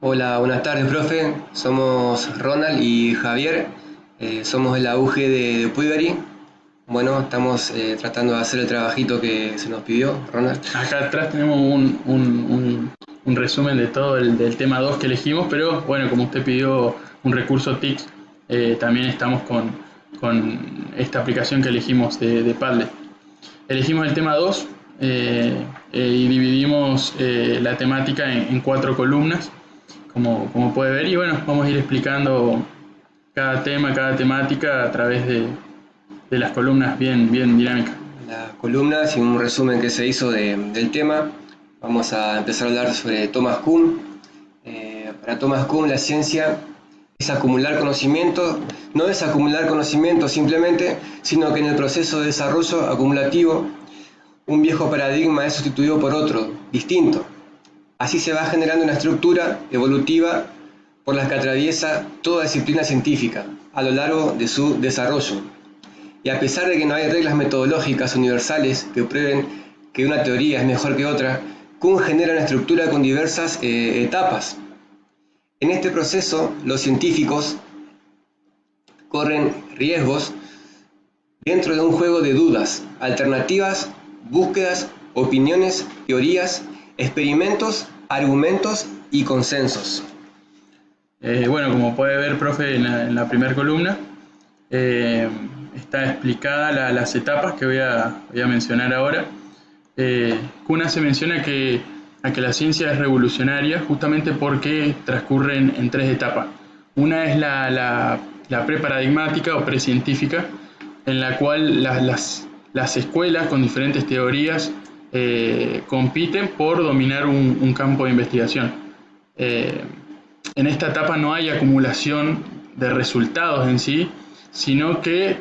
Hola, buenas tardes, profe. Somos Ronald y Javier. Somos de la UG de Puibery. Bueno, estamos tratando de hacer el trabajito que se nos pidió, Ronald. Acá atrás tenemos un resumen de todo del tema 2 que elegimos, pero bueno, como usted pidió un recurso TIC, también estamos con esta aplicación que elegimos de Padlet. Elegimos el tema 2 y dividimos la temática en 4 columnas, como puede ver, y bueno, vamos a ir explicando cada tema, cada temática a través de las columnas bien dinámicas. Las columnas y un resumen que se hizo del tema. Vamos a empezar a hablar sobre Thomas Kuhn. Para Thomas Kuhn, la ciencia es acumular conocimiento, no es acumular conocimiento simplemente, sino que en el proceso de desarrollo acumulativo, un viejo paradigma es sustituido por otro, distinto. Así se va generando una estructura evolutiva por la que atraviesa toda disciplina científica a lo largo de su desarrollo. Y a pesar de que no hay reglas metodológicas universales que prueben que una teoría es mejor que otra, Kuhn genera una estructura con diversas etapas. En este proceso, los científicos corren riesgos dentro de un juego de dudas, alternativas, búsquedas, opiniones, teorías, experimentos, argumentos y consensos. Bueno, como puede ver, profe, en la primera columna está explicada las etapas que voy a mencionar ahora. Kuhn se menciona a que la ciencia es revolucionaria justamente porque transcurren en 3 etapas. Una es la preparadigmática o precientífica, en la cual las escuelas con diferentes teorías compiten por dominar un campo de investigación. En esta etapa no hay acumulación de resultados en sí, sino que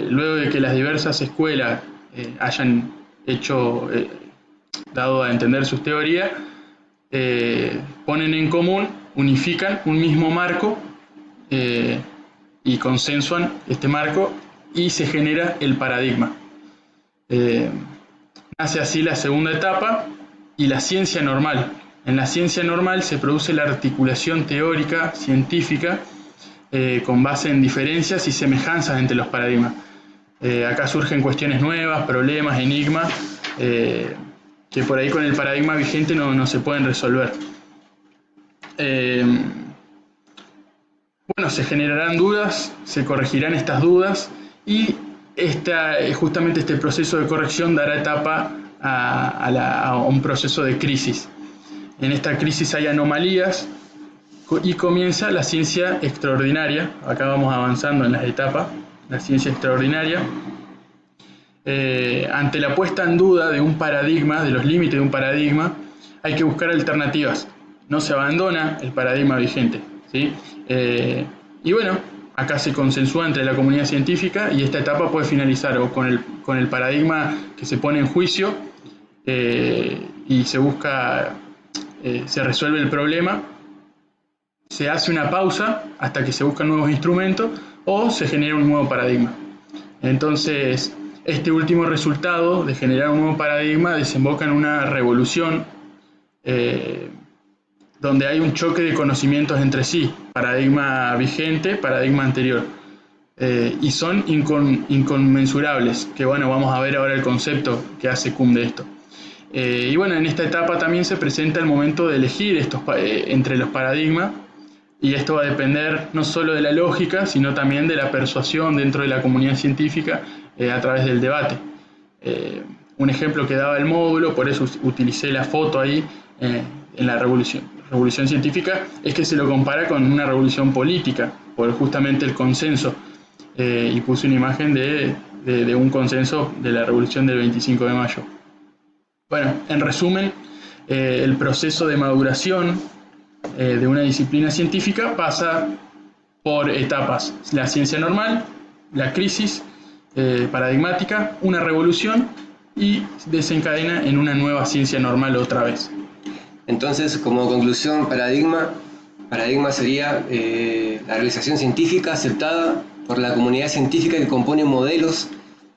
luego de que las diversas escuelas hayan dado a entender sus teorías, ponen en común, unifican un mismo marco y consensuan este marco y se genera el paradigma. Nace así la segunda etapa y la ciencia normal. En la ciencia normal se produce la articulación teórica, científica, con base en diferencias y semejanzas entre los paradigmas. Acá surgen cuestiones nuevas, problemas, enigmas, que por ahí con el paradigma vigente no se pueden resolver. Bueno, se generarán dudas, se corregirán estas dudas y justamente este proceso de corrección dará etapa a un proceso de crisis. En esta crisis hay anomalías y comienza la ciencia extraordinaria. Acá vamos avanzando en las etapas. La ciencia extraordinaria. Ante la puesta en duda de un paradigma, de los límites de un paradigma, hay que buscar alternativas. No se abandona el paradigma vigente, ¿sí? Y bueno, acá se consensúa entre la comunidad científica y esta etapa puede finalizar o con el paradigma que se pone en juicio y se busca, se resuelve el problema, se hace una pausa hasta que se buscan nuevos instrumentos o se genera un nuevo paradigma. Entonces, este último resultado de generar un nuevo paradigma desemboca en una revolución donde hay un choque de conocimientos entre sí, paradigma vigente, paradigma anterior, y son inconmensurables, que bueno, vamos a ver ahora el concepto que hace Kuhn de esto. Y bueno, en esta etapa también se presenta el momento de elegir entre los paradigmas, y esto va a depender no solo de la lógica, sino también de la persuasión dentro de la comunidad científica a través del debate. Un ejemplo que daba el módulo, por eso utilicé la foto ahí en la revolución científica, es que se lo compara con una revolución política, por justamente el consenso, y puse una imagen de un consenso de la revolución del 25 de mayo. Bueno, en resumen, el proceso de maduración de una disciplina científica pasa por etapas: la ciencia normal, la crisis paradigmática, una revolución y desencadena en una nueva ciencia normal otra vez. Entonces, como conclusión, paradigma sería la realización científica aceptada por la comunidad científica que compone modelos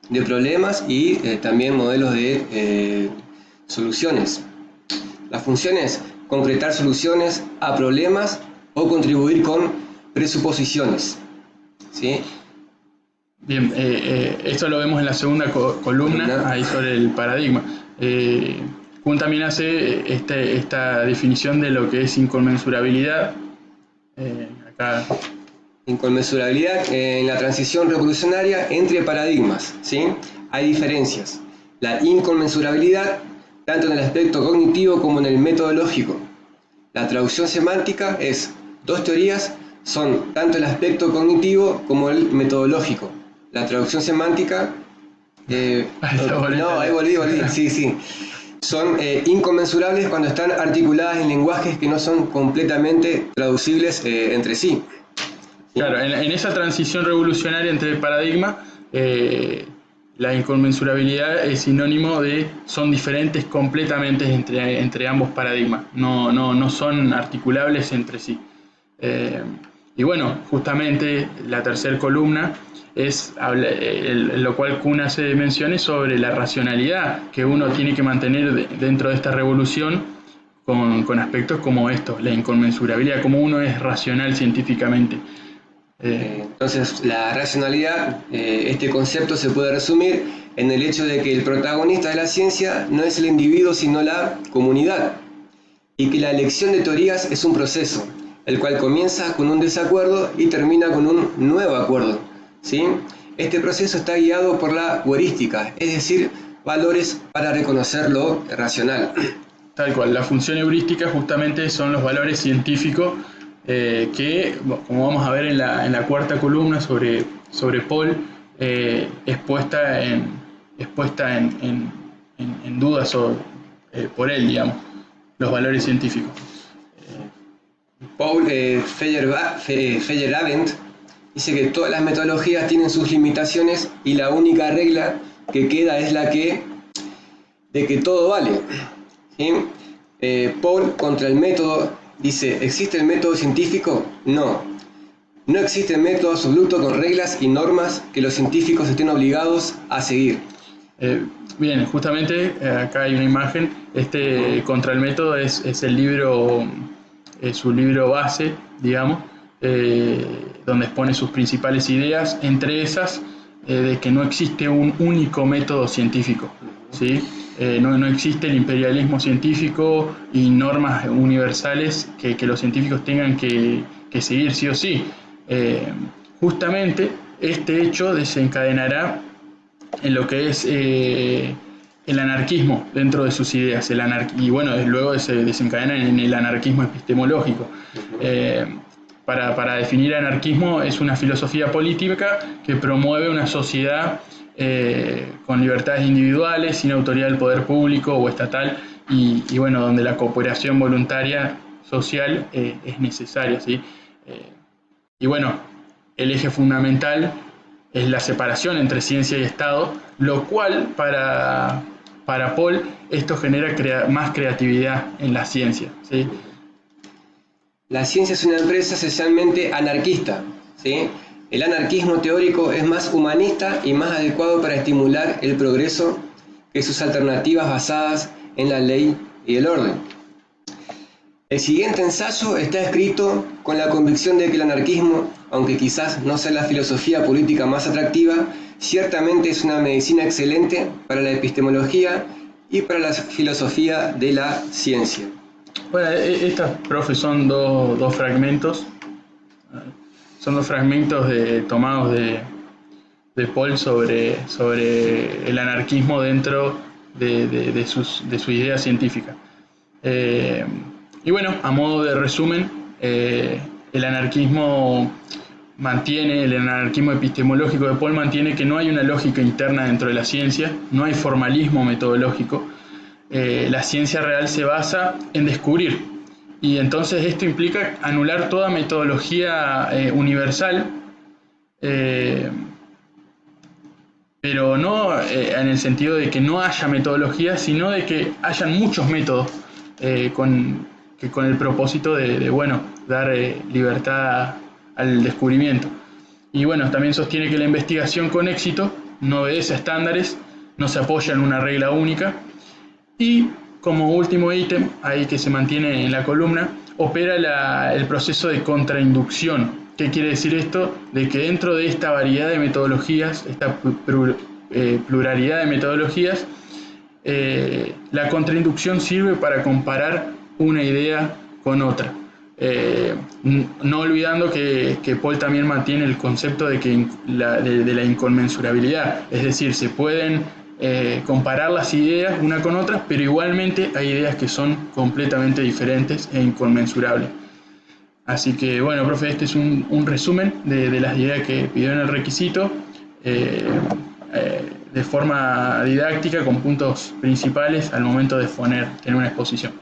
de problemas y también modelos de soluciones. Las funciones concretar soluciones a problemas o contribuir con presuposiciones. ¿Sí? Bien, esto lo vemos en la segunda columna, ahí sobre el paradigma. Kuhn también hace esta definición de lo que es inconmensurabilidad. Acá. Inconmensurabilidad en la transición revolucionaria entre paradigmas, ¿sí? Hay diferencias. La inconmensurabilidad, tanto en el aspecto cognitivo como en el metodológico. La traducción semántica es: dos teorías son tanto el aspecto cognitivo como el metodológico. La traducción semántica... ahí volví, sí. Son inconmensurables cuando están articuladas en lenguajes que no son completamente traducibles entre sí. Claro, en esa transición revolucionaria entre el paradigma, la inconmensurabilidad es sinónimo de son diferentes completamente entre ambos paradigmas, no son articulables entre sí. Y bueno, justamente la tercera columna es lo cual Kuhn hace menciones sobre la racionalidad que uno tiene que mantener dentro de esta revolución con aspectos como estos, la inconmensurabilidad, como uno es racional científicamente. Entonces, la racionalidad, este concepto se puede resumir en el hecho de que el protagonista de la ciencia no es el individuo sino la comunidad, y que la elección de teorías es un proceso, el cual comienza con un desacuerdo y termina con un nuevo acuerdo, ¿sí? Este proceso está guiado por la heurística, es decir, valores para reconocer lo racional. Tal cual, la función heurística justamente son los valores científicos que, como vamos a ver en la cuarta columna sobre Paul, es puesta en duda por él, digamos, los valores científicos. Paul Feyerabend dice que todas las metodologías tienen sus limitaciones y la única regla que queda es la de que todo vale. ¿Sí? Paul contra el método dice: ¿existe el método científico? No. No existe el método absoluto con reglas y normas que los científicos estén obligados a seguir. Bien, justamente acá hay una imagen. Contra el método es el libro, su libro base, digamos, donde expone sus principales ideas, entre esas de que no existe un único método científico, ¿sí? No existe el imperialismo científico y normas universales que los científicos tengan que seguir sí o sí. Justamente este hecho desencadenará en lo que es el anarquismo dentro de sus ideas, y bueno, luego se desencadena en el anarquismo epistemológico. Para definir anarquismo, es una filosofía política que promueve una sociedad con libertades individuales, sin autoridad del poder público o estatal, y bueno, donde la cooperación voluntaria social es necesaria, ¿sí? Y bueno, el eje fundamental es la separación entre ciencia y Estado, lo cual para Paul esto genera más creatividad en la ciencia, ¿sí? La ciencia es una empresa esencialmente anarquista, ¿sí? El anarquismo teórico es más humanista y más adecuado para estimular el progreso que sus alternativas basadas en la ley y el orden. El siguiente ensayo está escrito con la convicción de que el anarquismo, aunque quizás no sea la filosofía política más atractiva, ciertamente es una medicina excelente para la epistemología y para la filosofía de la ciencia. Bueno, estas, profe, son dos fragmentos. Son dos fragmentos tomados de Paul sobre el anarquismo dentro de su idea científica. Y bueno, a modo de resumen, el anarquismo epistemológico de Paul mantiene que no hay una lógica interna dentro de la ciencia, no hay formalismo metodológico. La ciencia real se basa en descubrir, y entonces esto implica anular toda metodología universal, pero no en el sentido de que no haya metodología, sino de que hayan muchos métodos con el propósito de dar libertad al descubrimiento. Y bueno, también sostiene que la investigación con éxito no obedece a estándares, no se apoya en una regla única, y como último ítem, ahí que se mantiene en la columna, opera el proceso de contrainducción. ¿Qué quiere decir esto? De que dentro de esta variedad de metodologías, esta pluralidad de metodologías, la contrainducción sirve para comparar una idea con otra. No olvidando que Paul también mantiene el concepto de la inconmensurabilidad, es decir, se pueden comparar las ideas una con otras, pero igualmente hay ideas que son completamente diferentes e inconmensurables. Así que bueno, profe, este es un resumen de las ideas que pidió en el requisito, de forma didáctica, con puntos principales al momento de tener una exposición.